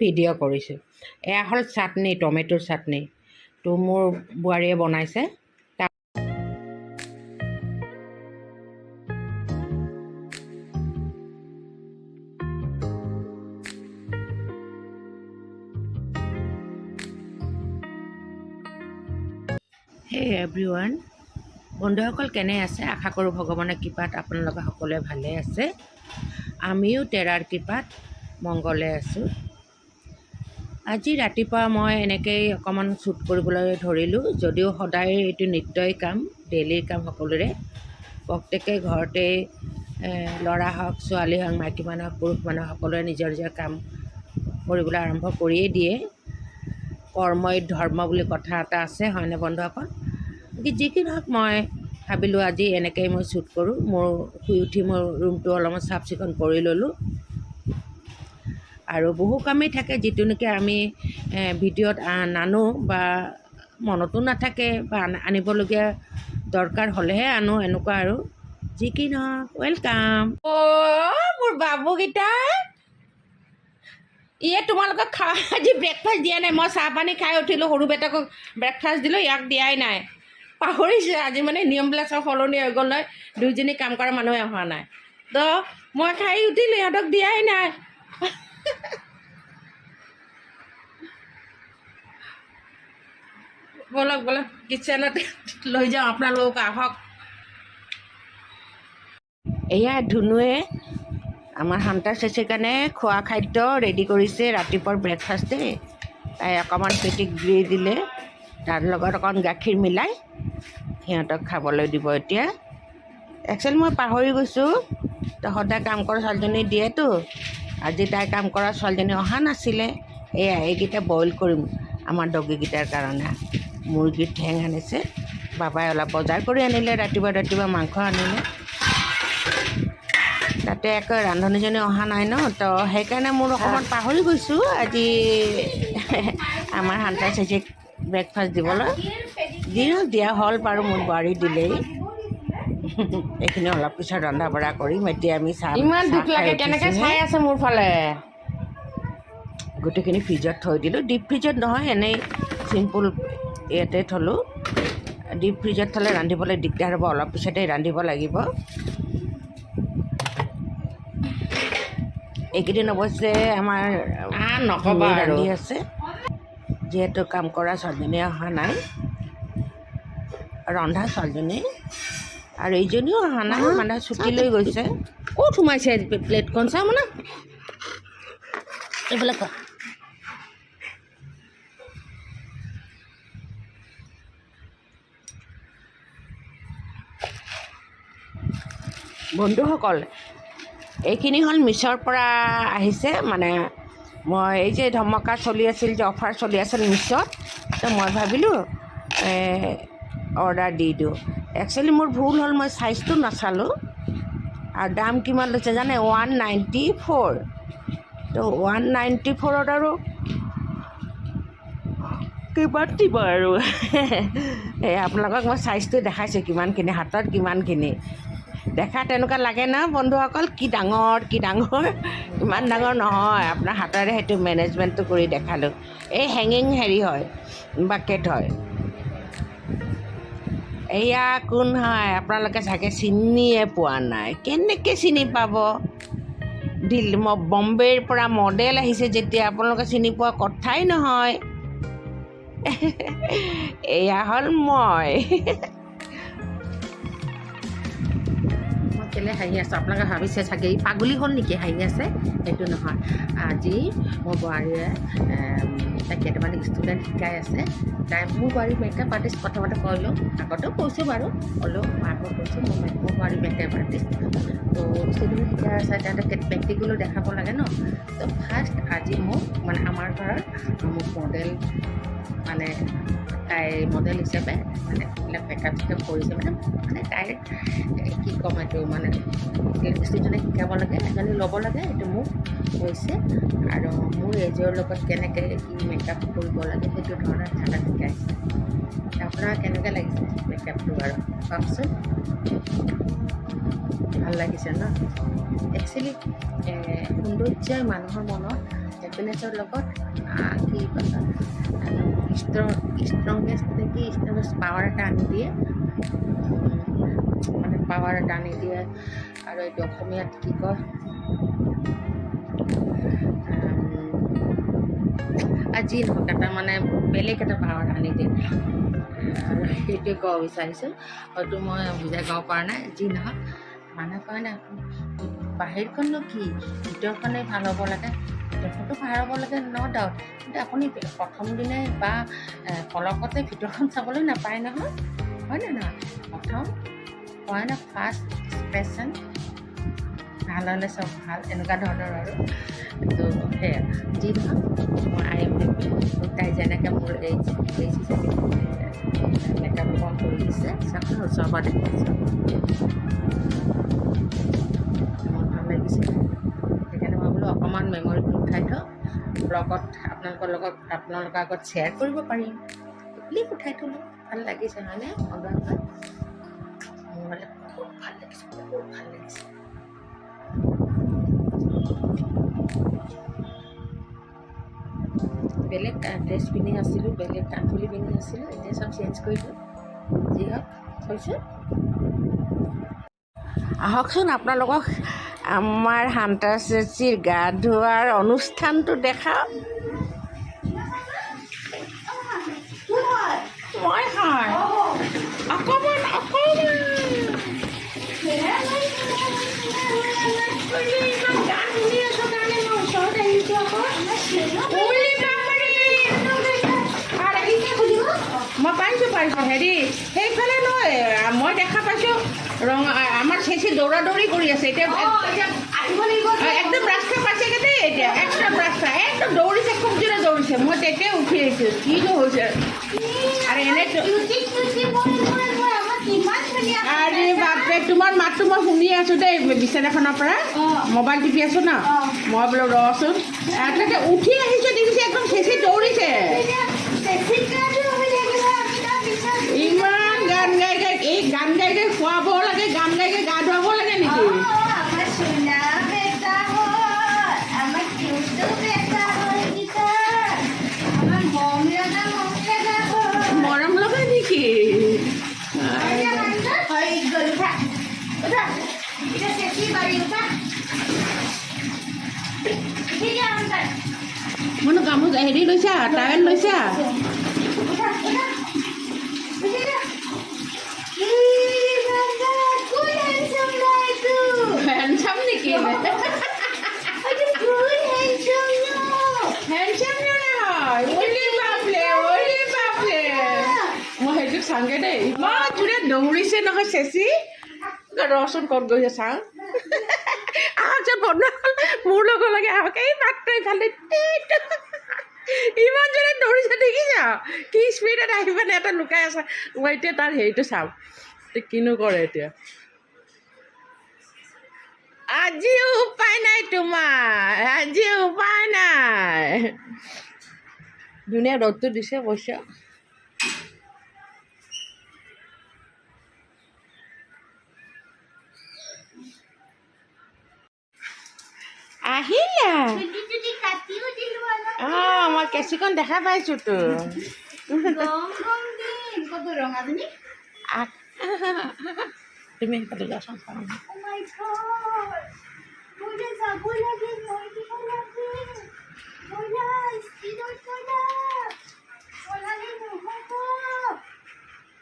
Video' কৰিছোঁ। এয়া হ'ল চাটনি, টমেটোৰ চাটনি। তো মোৰ বোৱাৰীয়ে বনাইছে। হে এভৰিৱান, বন্ধুসকল কেনে আছে? আশা কৰোঁ ভগৱানৰ কৃপাত আপোনালোকে সকলোৱে ভালে আছে। আমিও তেৰাৰ কৃপাত মংগলে আছোঁ। আজি ৰাতিপুৱা মই এনেকৈয়ে অকণমান শ্বুট কৰিবলৈ ধৰিলোঁ, যদিও সদায় এইটো নিত্যই কাম, ডেইলিৰ কাম সকলোৰে। প্ৰত্যেকেই ঘৰতে ল'ৰা হওক, ছোৱালী হওক, মাইকী মানুহ হওক, পুৰুষ মানুহ সকলোৱে নিজৰ নিজৰ কাম কৰিবলৈ আৰম্ভ কৰিয়েই দিয়ে। কৰ্মই ধৰ্ম বুলি কথা এটা আছে, হয়নে বন্ধুসকল? যি কি নহওক, মই ভাবিলোঁ আজি এনেকৈয়ে মই শ্বুট কৰোঁ। মোৰ শুই উঠি মোৰ ৰুমটো অলপমান চাফ চিকুণ কৰি ল'লোঁ। আৰু বহু কামেই থাকে যিটো নেকি আমি ভিডিঅ'ত নানো বা মনতো নাথাকে বা আনিবলগীয়া দৰকাৰ হ'লেহে আনো, এনেকুৱা আৰু। যি কি নহওক, ৱেলকাম। মোৰ বাবুকেইটা, তোমালোকক আজি ব্ৰেকফাষ্ট দিয়া নাই। মই চাহ পানী খাই উঠিলোঁ, সৰু বেটাকক ব্ৰেকফাষ্ট দিলোঁ, ইয়াক দিয়াই নাই। পাহৰিছোঁ আজি, মানে নিয়মবিলাক চব সলনি হৈ গ'ল নহয়, দুইজনী কাম কৰা মানুহে অহা নাই। তো মই খাই উঠিলোঁ, ইহঁতক দিয়াই নাই। ব'লক ব'লক, কিটচেনত লৈ যাওঁ, আপোনালোকক আহক। এয়া ধুনুৱে আমাৰ শান্তা চেচিৰ কাৰণে খোৱা খাদ্য ৰেডি কৰিছে, ৰাতিপুৱাৰ ব্ৰেকফাষ্টে। তাই অকণমান পেটিক দি দিলে, তাৰ লগত অকণ গাখীৰ মিলাই সিহঁতক খাবলৈ দিব এতিয়া। একচুৱেলি মই পাহৰি গৈছোঁ, তো সদায় কাম কৰা ছোৱালীজনী দিয়েতো। আজি তাই কাম কৰা ছোৱালীজনী অহা নাছিলে। এইকেইটা বইল কৰিম আমাৰ ডগীকেইটাৰ কাৰণে। মুৰ্গীৰ ঠেং আনিছে, বাবাই অলপ বজাৰ কৰি আনিলে, ৰাতিপুৱা মাংস আনিলে। তাতে আকৌ ৰান্ধনীজনী অহা নাই ন, তো সেইকাৰণে মোৰ অকণমান পাহৰি গৈছোঁ আজি আমাৰ শান্তা চেচিক ব্ৰেকফাষ্ট দিবলৈ। দিয়া হ'ল বাৰু, মোৰ বোৱাৰী দিলেই। এইখিনি অলপ পিছত ৰন্ধা বঢ়া কৰিম। এতিয়া আমি ইমান দুখ লাগে, কেনেকৈ চাই আছে মোৰ ফালে। গোটেইখিনি ফ্ৰিজত থৈ দিলোঁ, ডিপ ফ্ৰিজত নহয়, এনেই চিম্পুল ইয়াতে থ'লোঁ। ডিপ ফ্ৰিজত থ'লে ৰান্ধিবলৈ দিগদাৰ হ'ব, অলপ পিছতেই ৰান্ধিব লাগিব। এইকেইদিন অৱশ্যে আমাৰ নক'বা ৰান্ধি আছে, যিহেতু কাম কৰা ছোৱালীজনী অহা নাই, ৰন্ধা ছোৱালীজনী। আৰু এইজনীও অহা নাই, মানে ছুটি লৈ গৈছে। ক'ত সোমাইছে প্লেটখন? চাওঁ মানে এইবিলাক কোৱা। বন্ধুসকল, এইখিনি হ'ল মিছ'ৰ পৰা আহিছে। মানে মই এই যে ধমাকা চলি আছিল, যে অফাৰ চলি আছিল মিছ'ত, তো মই ভাবিলোঁ অৰ্ডাৰ দি দিওঁ। একচুৱেলি মোৰ ভুল হ'ল, মই চাইজটো নাচালোঁ। আৰু দাম কিমান লৈছে জানে? 194। তো 194ত আৰু কিমান দিব আৰু। আপোনালোকক মই চাইজটো দেখাইছোঁ, কিমানখিনি হাতত, কিমানখিনি দেখাত এনেকুৱা লাগে ন বন্ধুসকল, কি ডাঙৰ কি ডাঙৰ। ইমান ডাঙৰ নহয়, আপোনাৰ হাতেৰে সেইটো মেনেজমেণ্টটো কৰি দেখালোঁ। এই হেঙিং হেৰি হয়, বাকেট হয়। এয়া কোন হয় আপোনালোকে চাগে চিনিয়ে পোৱা নাই। কেনেকৈ চিনি পাব? বম্বেৰ পৰা মডেল আহিছে যেতিয়া, আপোনালোকে চিনি পোৱা কথাই নহয়। এয়া হ'ল মই। কেলৈ হাঁহি আছোঁ আপোনালোকে ভাবিছে চাগে, এই পাগলী হ'ল নেকি হাঁহি আছে? সেইটো নহয়, আজি মোৰ বোৱাৰীয়ে তাই কেইটামান ষ্টুডেণ্ট শিকাই আছে। তাই মোৰ বোৱাৰী মেকআপ আৰ্টিষ্ট, প্ৰথমতে কৈ লওঁ, আগতেও কৈছোঁ বাৰু, হ'লেও আকৌ কৈছোঁ, মোৰ বোৱাৰী মেকআপ আৰ্টিষ্ট। তো ষ্টুডেণ্ট শিকাই আছে, তাহাঁতে প্ৰেক্টিকেলো দেখাব লাগে ন। তো ফাৰ্ষ্ট আজি মোক, মানে আমাৰ ঘৰৰ মোক মডেল, মানে তাইৰ মডেল হিচাপে মানে এইবিলাক মেকআপ চেকআপ কৰিছে। মানে তাইৰ কি ক'ম, এইটো মানে ষ্টুডেণ্টে শিকাব লাগে, এজনী ল'ব লাগে, এইটো মোক কৈছে। আৰু মোৰ এজৰ লগত কেনেকৈ কি মেকআপ কৰিব লাগে, সেইটো ধৰণে তাহাঁতক শিকাইছে। আপোনাৰ কেনেকৈ লাগিছে মেকআপটো বাৰু কওকচোন? ভাল লাগিছে ন? একচুৱেলি সৌন্দৰ্যই মানুহৰ মনত হেপিনেছৰ লগত কি ষ্ট্ৰংগেষ্ট নেকি ষ্ট্ৰংগেষ্ট পাৱাৰ এটা আনি দিয়ে, মানে পাৱাৰ এটা আনি দিয়ে। আৰু এইটো অসমীয়াত কি কয়, যি নহওক এটা মানে বেলেগ এটা পাৱাৰ আনি দিয়ে, আৰু সেইটোৱে ক'ব বিচাৰিছোঁ। হয়তো মই বুজাই ক'ব পৰা নাই। যি নহওক মানুহে কয় না বাহিৰখননো কি, ভিতৰখনে ভাল হ'ব লাগে, ভিতৰখনটো ভাল হ'ব লাগে ন ডাউট, কিন্তু আপুনি প্ৰথম দিনে বা পলকতে ভিতৰখন চাবলৈ নাপায় নহয়, হয়নে নহয়? প্ৰথম কয় না ফাৰ্ষ্ট ইম্প্ৰেশ্যন ভাল হ'লে চব ভাল, এনেকুৱা ধৰণৰ আৰু। তো সেয়া যি নহওক মই আই এম হেপী। তাই যেনেকৈ মোৰ এই মেকআপ কম কৰি দিছে চাওকচোন, ওচৰৰ পৰা দেখিছোঁ মোৰ ভাল লাগিছে। সেইকাৰণে মই বোলো অকণমান মেমৰিটো উঠাই থওঁ, ব্লগত আপোনালোকৰ আগত শ্বেয়াৰ কৰিব পাৰিম বুলি উঠাই থ'লোঁ। ভাল লাগিছে হয়নে? অগা মোৰ মানে বহুত ভাল লাগিছে, বহুত ভাল লাগিছে। বেলেগ ড্ৰেছ পিন্ধি আছিলোঁ, বেলেগ কাণফুলি পিন্ধি আছিলোঁ, এতিয়া চব চেঞ্জ কৰি দিওঁ। যি হওক থৈছোঁ। আহকচোন আপোনালোকক আমাৰ শান্তা চেচিৰ গা ধোৱাৰ অনুষ্ঠানটো দেখাওঁ। মই হয় অকণমান ইমান গান শুনি আছোঁ কাৰণে মই ওচৰত আহিছোঁ আকৌ। মই পাইছোঁ হেৰি সেইফালে নহয়, মই দেখা পাইছোঁ আমাৰ চেচি দৌৰা দৌৰি কৰি আছে এতিয়া। একদম ৰাস্তা পাইছেগৈ দেই, এতিয়া একদম ৰাস্তা একদম দৌৰিছে, খুব জোৰে দৌৰিছে। মই তেতিয়াই উঠি আহিছোঁ, কিনো হৈছে আৰু এনে। আৰে বাপৰে, তোমাৰ মাতটো মই শুনি আছোঁ দেই বিচনাখনৰ পৰা, মোবাইল টিপি আছোঁ ন। মই বোলো ৰচোন, এতিয়াতে উঠি আহিছোঁ, দেখিছে একদম চেচি দৌৰিছে। ইমান গান গাই গাই, এই গান গাই গাই খুৱাব লাগে, গান গাই গাই গা ধুৱাব লাগে নেকি? মৰম লগা নেকি? মনো গামোচা হেৰি লৈছা, টাৱেল লৈছা? হেণ্ডচাম নেকি? মই সেইটো চাওঁগে দেই, ইমান জোৰে দৌৰিছে নহয় চেচি। ৰচোন ক'ত গৈছে চাওঁ। আহকচোন বনোৱা মোৰ লগে লগে আহক, এই মাত্ৰ ইফালে ইমান জোৰে দৌৰিছে দেখিছা, কি স্পীডত আহি মানে এটা লুকাই আছে। মই এতিয়া তাৰ হেৰিটো চাম, কিনো কৰে এতিয়া। আজিও উপায় নাই তোমাৰ, আজিও উপায় নাই। ধুনীয়া ৰ'দটো দিছে অৱশ্যে। আহিলা? মই কেঁচিকণ দেখা পাইছোঁতো। তুমি সেইফালে যোৱাচোন।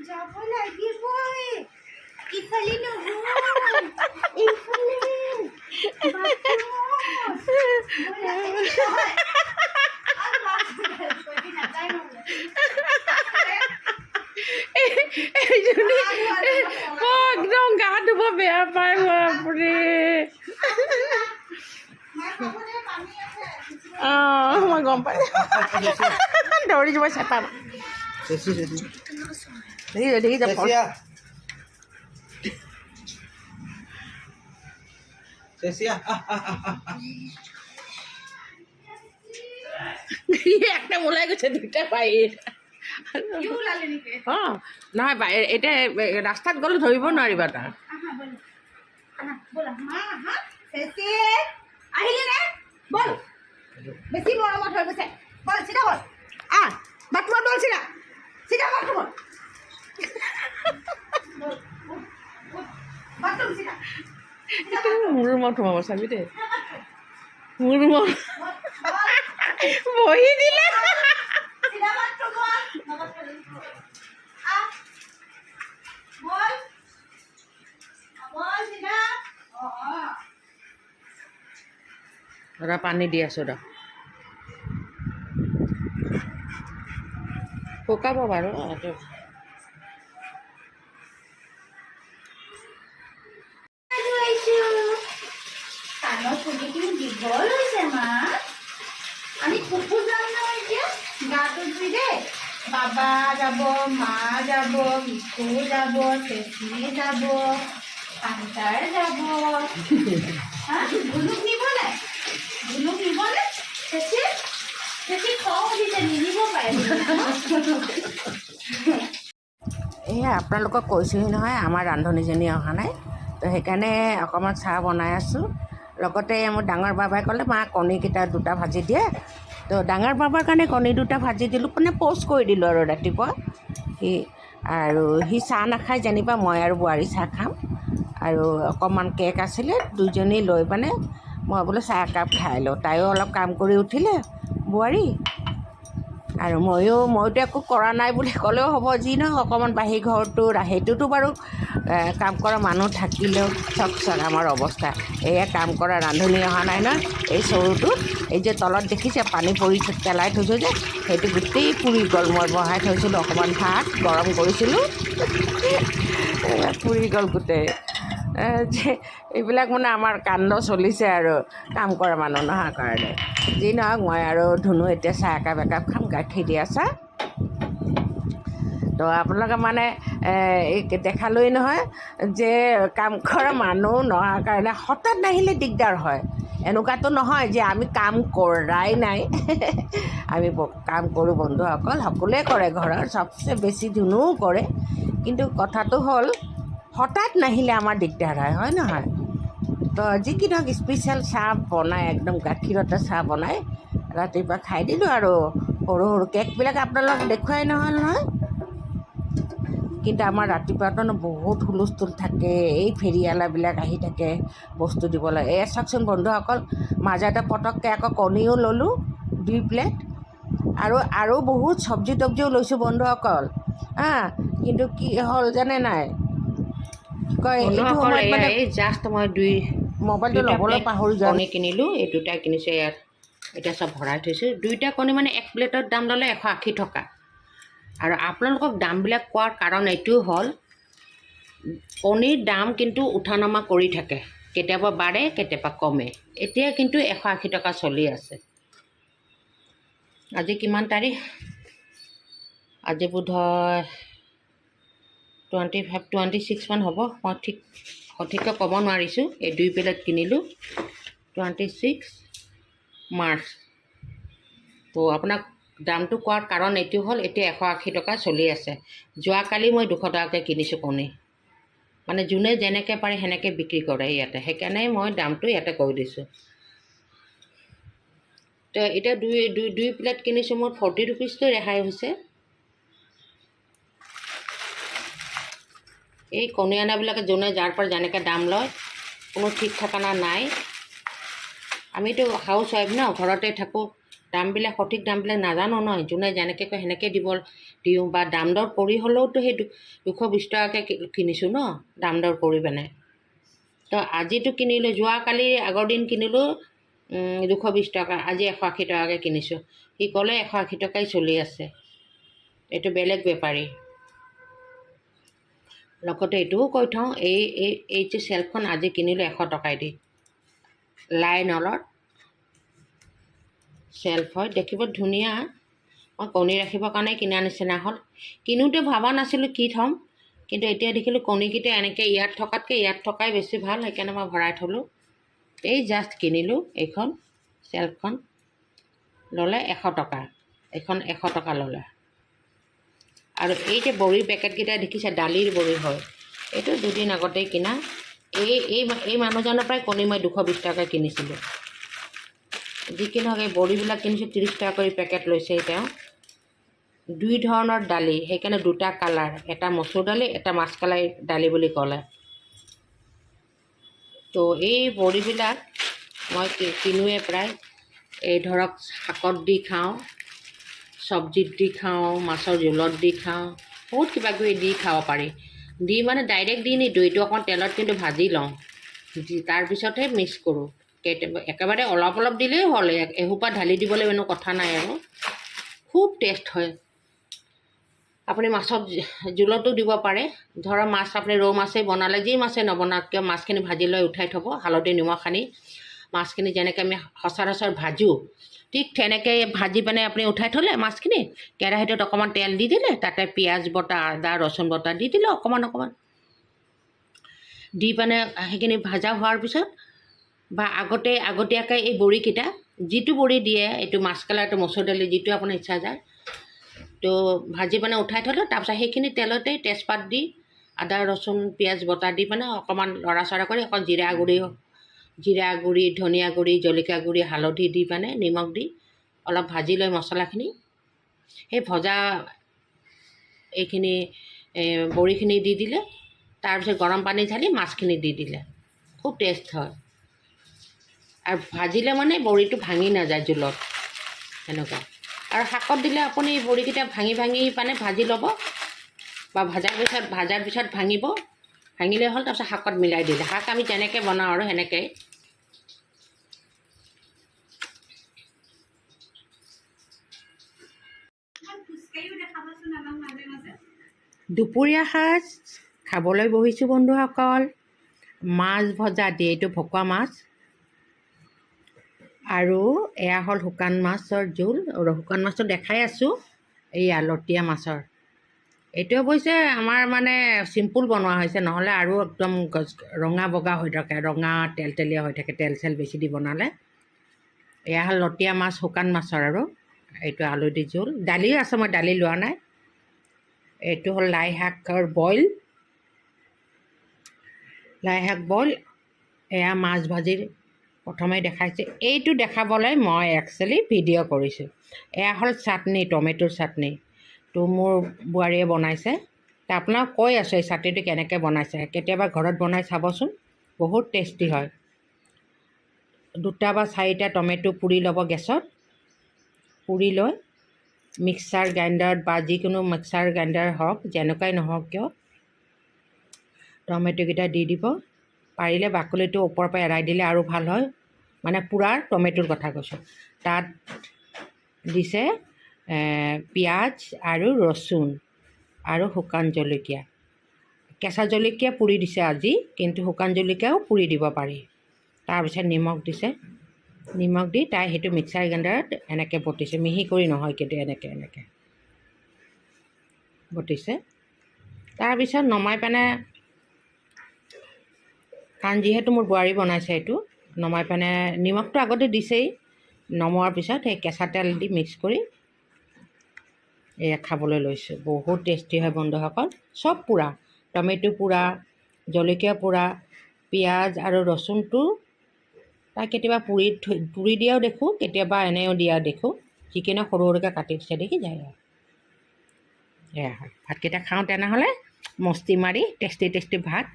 যাব লাগিবই, ইফালে নহয় ইফালে। একদম গা ধুব বেয়া পায় বাপৰে। মই গম পাই দৌৰি যাব চেপা দেখি যাব। একটা ওলাই গৈছে, দুটা বাহিৰ। নহয় এতিয়া ৰাস্তাত গ'লে ধৰিব নোৱাৰিবা তাক। বেছি মৰমত হৈ গৈছে বল চিধা বল বাথৰুমত বল চিধা বাথৰুমত বাথৰুম চিধা মোৰ ৰুমত সোমাব চাবি দেই মোৰ ৰুমত বহি দিলে দাদা পানী দি আছোঁ ৰ শুকাব বাৰু দীঘল হৈছে মা আমি কুকু যাম ন এতিয়া গাটো ধুই দেই বাবা যাব মা যাব মিঠু যাব চেচি যাব কান্তাৰ যাব ধুনুক নিবনে চেচি চেচি খং উঠিছে নিনিব পাৰে এয়া আপোনালোকক কৈছোঁহি নহয় আমাৰ ৰান্ধনীজনী অহা নাই তো সেইকাৰণে অকণমান চাহ বনাই আছোঁ লগতে মোৰ ডাঙৰ বাবাই ক'লে মা কণীকেইটা দুটা ভাজি দিয়ে তো ডাঙৰ বাবাৰ কাৰণে কণী দুটা ভাজি দিলোঁ মানে প'ষ্ট কৰি দিলোঁ আৰু ৰাতিপুৱা সি চাহ নাখায় যেনিবা মই আৰু বোৱাৰী চাহ খাম আৰু অকণমান কেক আছিলে দুইজনী লৈ মানে মই বোলে চাহ একাপ খাই লওঁ তাইও অলপ কাম কৰি উঠিলে বোৱাৰী আৰু মইতো একো কৰা নাই বুলি ক'লেও হ'ব যি নহওক অকণমান বাঢ়ি ঘৰটো সেইটোতো বাৰু কাম কৰা মানুহ থাকিলেও চক আমাৰ অৱস্থা এয়া কাম কৰা ৰান্ধনি অহা নাই ন এই চৰুটোত এই যে তলত দেখিছে পানী পৰি পেলাই থৈছোঁ যে সেইটো গোটেই পুৰি গ'ল মই বহাই থৈছিলোঁ অকণমান ভাত গৰম কৰিছিলোঁ পুৰি গ'ল গোটেই যে এইবিলাক মানে আমাৰ কাণ্ড চলিছে আৰু কাম কৰা মানুহ নোহোৱাৰ কাৰণে যি নহওক মই আৰু ধুনু এতিয়া চাহ একাপ খাম গাখীৰ দিয়া চাহ তো আপোনালোকে মানে দেখালোৱেই নহয় যে কাম কৰা মানুহ নোহোৱাৰ কাৰণে হঠাৎ নাহিলে দিগদাৰ হয় এনেকুৱাতো নহয় যে আমি কাম কৰাই নাই আমি কাম কৰোঁ বন্ধুসকল সকলোৱে কৰে ঘৰৰ চবচে বেছি ধুনুও কৰে কিন্তু কথাটো হ'ল হঠাৎ নাহিলে আমাৰ দিগদাৰ হয় নহয় তো যি কি নহওক স্পেচিয়েল চাহ বনাই একদম গাখীৰতে চাহ বনাই ৰাতিপুৱা খাই দিলোঁ আৰু সৰু সৰু কেকবিলাক আপোনালোকক দেখুৱাই নহয় কিন্তু আমাৰ ৰাতিপুৱাতো বহুত হুলস্থুল থাকে এই ফেৰিয়ালাবিলাক আহি থাকে বস্তু দিব লাগে চাওকচোন বন্ধুসকল মাজতে পটককৈ আকৌ কণীও ল'লোঁ 2 প্লেট আৰু বহুত চব্জি তব্জিও লৈছোঁ বন্ধুসকল কিন্তু কি হ'ল জানে নাই কয় এইটো সময়ত মানে জাষ্ট মই মোবাইলটো ল'বলৈ পাহৰি যাওঁ কণী কিনিলোঁ এই দুটা কিনিছোঁ ইয়াত এতিয়া চব ভৰাই থৈছোঁ দুইটা কণী মানে 1 প্লেটৰ দাম ল'লে 180 টকা আৰু আপোনালোকক দামবিলাক কোৱাৰ কাৰণ এইটো হ'ল কণীৰ দাম কিন্তু উঠা নমা কৰি থাকে কেতিয়াবা বাঢ়ে কেতিয়াবা কমে এতিয়া কিন্তু 180 টকা চলি আছে আজি কিমান তাৰিখ আজি বোধহয় 26 মান হ'ব মই সঠিককৈ ক'ব নোৱাৰিছোঁ এই 2 প্লেট কিনিলোঁ 26 মাৰ্চ তো আপোনাক দামটো কোৱাৰ কাৰণ এইটো হ'ল এতিয়া 180 টকা চলি আছে যোৱাকালি মই 200 টকাকৈ কিনিছোঁ কণী মানে যোনে যেনেকৈ পাৰে সেনেকৈ বিক্ৰী কৰে ইয়াতে সেইকাৰণে মই দামটো ইয়াতে কৈ দিছোঁ তো এতিয়া দুই প্লেট কিনিছোঁ মোৰ 40 ৰুপিজটো ৰেহাই হৈছে এই কণী অনাবিলাকে যোনে যাৰ পৰা যেনেকৈ দাম লয় কোনো ঠিক ঠিকনা নাই আমিতো হাউচ ৱাইফ ন ঘৰতে থাকোঁ দামবিলাক সঠিক দামবিলাক নাজানো নহয় যোনে যেনেকৈ কয় সেনেকৈ দিওঁ বা দাম দৰ কৰি হ'লেওতো সেই 220 টকাকৈ কিনিছোঁ ন দাম দৰ কৰি পেলাই তো আজিতো কিনিলোঁ যোৱাকালি আগৰ দিন কিনিলোঁ 220 টকা আজি 180 টকাকৈ কিনিছোঁ সি ক'লে 180 টকাই চলি আছে এইটো বেলেগ বেপাৰী লগতে এইটোও কৈ থওঁ এই যে চেলফখন আজি কিনিলোঁ 100 টকাই দি লাইনলত চেল্ফ হয় দেখিব ধুনীয়া মই কণী ৰাখিবৰ কাৰণে কিনা নিচিনা হ'ল কিনোতে ভবা নাছিলোঁ কি থ'ম কিন্তু এতিয়া দেখিলোঁ কণীকেইটা এনেকৈ ইয়াত থকাতকৈ ইয়াত থকাই বেছি ভাল সেইকাৰণে মই ভৰাই থ'লোঁ এই জাষ্ট কিনিলোঁ এইখন চেল্ফখন ল'লে 100 টকা এইখন 100 টকা ল'লে আৰু এই যে বড়িৰ পেকেটকেইটা দেখিছে দালিৰ বড়ি হয় এইটো দুদিন আগতেই কিনা এই মানুহজনৰ পৰাই কণী মই 220 টকা কিনিছিলোঁ যি কি নহওক এই বড়িবিলাক কিনিছোঁ 30 টকা কৰি পেকেট লৈছে তেওঁ। 2 ধৰণৰ দালি, সেইকাৰণে 2টা কালাৰ, এটা মচুৰ দালি এটা মাছকালাই দালি বুলি ক'লে। তো এই বড়িবিলাক মই কিনোৱে প্ৰায়, এই ধৰক শাকত দি খাওঁ, চব্জিত দি খাওঁ, মাছৰ জোলত দি খাওঁ, বহুত কিবা কিবি দি খাব পাৰি। দি মানে ডাইৰেক্ট দি নিদিওঁ, এইটো অকণ তেলত কিন্তু ভাজি লওঁ, তাৰপিছতহে মিক্স কৰোঁ। একেবাৰে অলপ অলপ দিলেই হ'ল, এসোপা ঢালি দিবলৈ কোনো কথা নাই আৰু, খুব টেষ্ট হয়। আপুনি মাছৰ জোলতো দিব পাৰে। ধৰক মাছ আপুনি ৰৌ মাছেই বনালে, যি মাছেই নবনাওক কিয় মাছখিনি ভাজি লৈ উঠাই থ'ব, হালধি নিমখ সানি। মাছখিনি যেনেকৈ আমি সচৰাচৰ ভাজোঁ ঠিক তেনেকৈ ভাজি পেলাই আপুনি উঠাই থ'লে মাছখিনি, কেৰাহীটোত অকণমান তেল দি দিলে, তাতে পিঁয়াজ বটা, আদা ৰচুন বটা দি দিলে অকণমান দি পেলাই সেইখিনি ভাজা হোৱাৰ পিছত বা আগতীয়াকৈ এই বড়িকেইটা, যিটো বড়ি দিয়ে, এইটো মাছকালাই, এইটো মচুৰ দালি, যিটো আপোনাৰ ইচ্ছা যায়, তো ভাজি পেলাই উঠাই থ'লোঁ। তাৰপিছত সেইখিনি তেলতেই তেজপাত দি, আদা ৰচুন পিঁয়াজ বটা দি পেলাই অকণমান লৰা চৰা কৰি, অকণ জিৰা গুড়ি, ধনিয়া গুড়ি, জলকীয়া গুড়ি, হালধি দি পেলাই নিমখ দি অলপ ভাজি লৈ মছলাখিনি, সেই ভজা এইখিনি বড়িখিনি দি দিলে, তাৰপিছত গৰম পানী ঢালি মাছখিনি দি দিলে, খুব টেষ্ট হয়। আৰু ভাজিলে মানে বড়িটো ভাঙি নাযায় জোলত, সেনেকুৱা। আৰু শাকত দিলে আপুনি বড়িকেইটা ভাঙি মানে ভাজি ল'ব, বা ভাজাৰ পিছত ভাঙিলে হ'ল, তাৰপিছত শাকত মিলাই দিলে। শাক আমি যেনেকৈ বনাওঁ আৰু সেনেকৈ। দুপৰীয়া সাজ খাবলৈ বহিছোঁ বন্ধুসকল। মাছ ভজা দিয়ে, এইটো ভকুৱা মাছ, আৰু এয়া হ'ল শুকান মাছৰ জোল। শুকান মাছটো দেখাই আছোঁ, এইয়া লটীয়া মাছৰ। এইটো অৱশ্যে আমাৰ মানে চিম্পুল বনোৱা হৈছে, নহ'লে আৰু একদম ৰঙা বগা হৈ থাকে, ৰঙা তেলতেলীয়া হৈ থাকে, তেল চেল বেছি দি বনালে। এয়া হ'ল লটীয়া মাছ, শুকান মাছৰ, আৰু এইটো আলু দি জোল। দালিও আছে, মই দালি লোৱা নাই। এইটো হ'ল লাই শাক বইল, এয়া মাছ ভাজিৰ প্ৰথমেই দেখাইছে। এইটো দেখাবলৈ মই একচুৱেলি ভিডিঅ' কৰিছোঁ। এয়া হ'ল চাটনি, টমেটোৰ চাটনি। তো মোৰ বোৱাৰীয়ে বনাইছে, তো আপোনাক কৈ আছোঁ এই চাটনিটো কেনেকৈ বনাইছে। কেতিয়াবা ঘৰত বনাই চাবচোন, বহুত টেষ্টি হয়। 2টা বা 4টা টমেটো পুৰি ল'ব গেছত, পুৰি লৈ মিক্সাৰ গ্ৰাইণ্ডাৰত বা যিকোনো মিক্সাৰ গ্ৰাইণ্ডাৰ হওক, যেনেকুৱাই নহওক কিয়, টমেটোকেইটা দি দিব। পাৰিলে বাকলিটো ওপৰৰ পৰা এৰাই দিলে আৰু ভাল হয়, মানে পুৰা টমেটোৰ কথা কৈছোঁ। তাত দিছে পিঁয়াজ আৰু ৰচুন আৰু শুকান জলকীয়া। কেঁচা জলকীয়া পুৰি দিছে আজি, কিন্তু শুকান জলকীয়াও পুৰি দিব পাৰি। তাৰপিছত নিমখ দিছে, নিমখ দি তাই সেইটো মিক্সাৰ গ্ৰাইণ্ডাৰত এনেকৈ বটিছে, মিহি কৰি নহয় কিন্তু এনেকৈ বটিছে। তাৰপিছত নমাই পেলাই, কাৰণ যিহেতু মোৰ বোৱাৰী বনাইছে, এইটো নমাই পেলাই নিমখটো আগতে দিছেই, নমোৱাৰ পিছত সেই কেঁচা তেল দি মিক্স কৰি এয়া খাবলৈ লৈছোঁ। বহুত টেষ্টি হয় বন্ধুসকল। চব পুৰা, টমেটো পুৰা, জলকীয়া পুৰা, পিঁয়াজ আৰু ৰচুনটো তাই কেতিয়াবা পুৰি দিয়াও দেখোঁ, কেতিয়াবা এনেও দিয়া দেখোঁ। যিকিনে সৰু সৰুকৈ কাটি দিছে দেখি যায়। এয়া হয়, ভাতকেইটা খাওঁ তেনেহ'লে, মস্তি মাৰি টেষ্টি ভাত।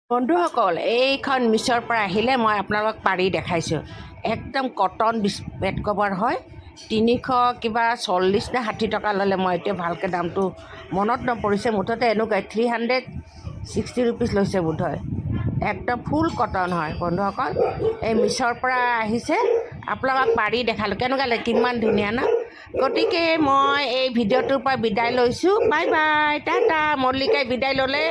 বন্ধুসকল, এইখন মিছৰ পৰা আহিলে মই আপোনালোকক পাৰি দেখাইছোঁ। একদম কটন বেড কভাৰ হয়, 340 নে 60 টকা ল'লে। মই এতিয়া ভালকৈ দামটো মনত নপৰিছে, মুঠতে এনেকুৱাই 360 ৰুপিজ লৈছে বোধহয়। একদম ফুল কটন হয় বন্ধুসকল। এই মিছৰ পৰা আহিছে, আপোনালোকক পাৰি দেখালোঁ, কেনেকুৱা লাগে, কিমান ধুনীয়া ন। গতিকে মই এই ভিডিঅ'টোৰ পৰা বিদায় লৈছোঁ। Bye bye, Tata. মল্লিকাই বিদায় ল'লে।